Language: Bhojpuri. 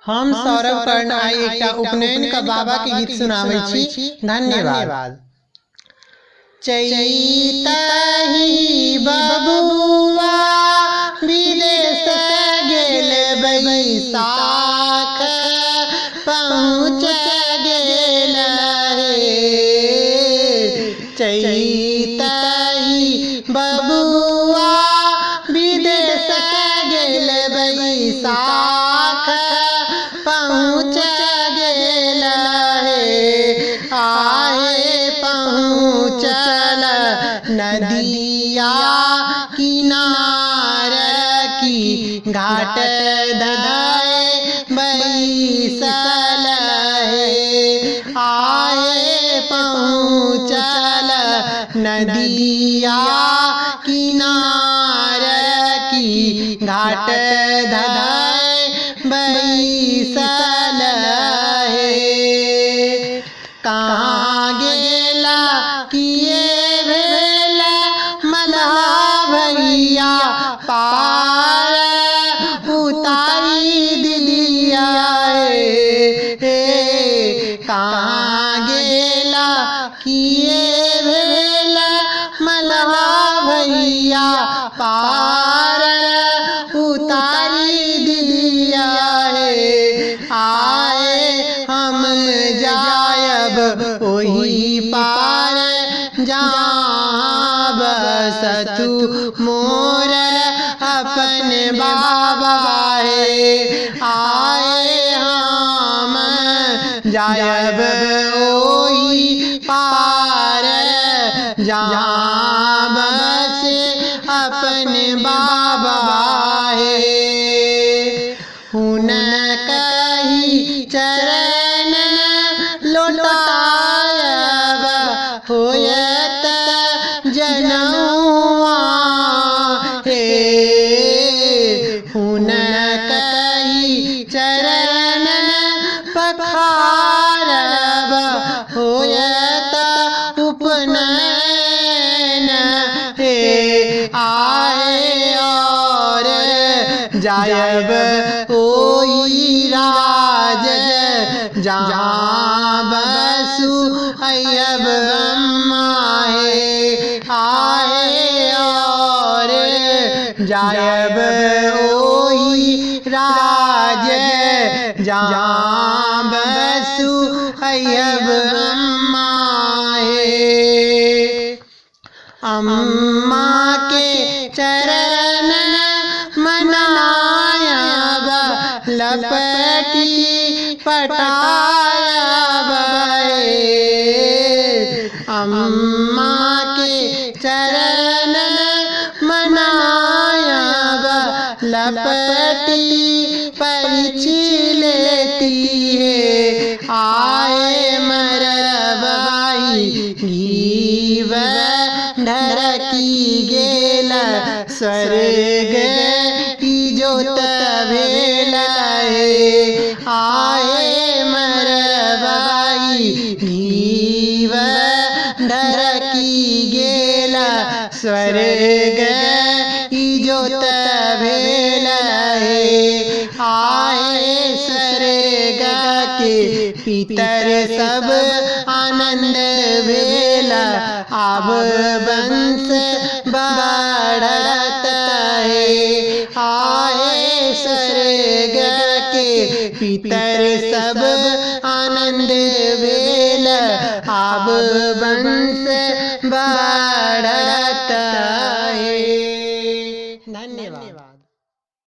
हम सौरभ कर्ण आई एकटा उपनयन का बाबा के गीत सुनाबै छी। धन्यवाद। चैतहि बबुआ विदेश गेल बैसाख पहुँच गेल चैतहि बबुआ विदेश गेल बैसाख पहुँच गेल आए पहुँचल नदिया किनार की घाट धधाए बैसल आए पहुँचल नदिया किनार की घाट धधाए बैसल कहाँ गेला किए भेला मल्हा भैया पार उतारी दिलिया कहाँ गेला किए भेला मल्हा भैया पार उतारी दिलिया आए हम जायब ओही पार जहाँ बसतु मोर अपन बाबा आए हम जायब ओही पार जहाँ बसे अपन बाबा हुनक कही चरण लोटायब होयत जनौआ हुनक कही चरण पखारब होयत उपनयन आए और जायब ओई राज जहाँ बसु अयब आए और जायब ओई राज जहाँ बसु अयब अम्मा के चरण मनायब लपटी पटायब अम्मा के चरण मनायब लपटी परिछी लेती आए मरब भाई घीव ढरकी गेल स्वर्ग की जोत भेल आए मरब भाई घीव ढरकी गेल स्वर्ग की जोत भेल आए स्वर्ग के पितर सब आनंद भेल आब वंश बढ़त आए स्वर्ग के पितर सब आनंद भेल आब वंश बढ़त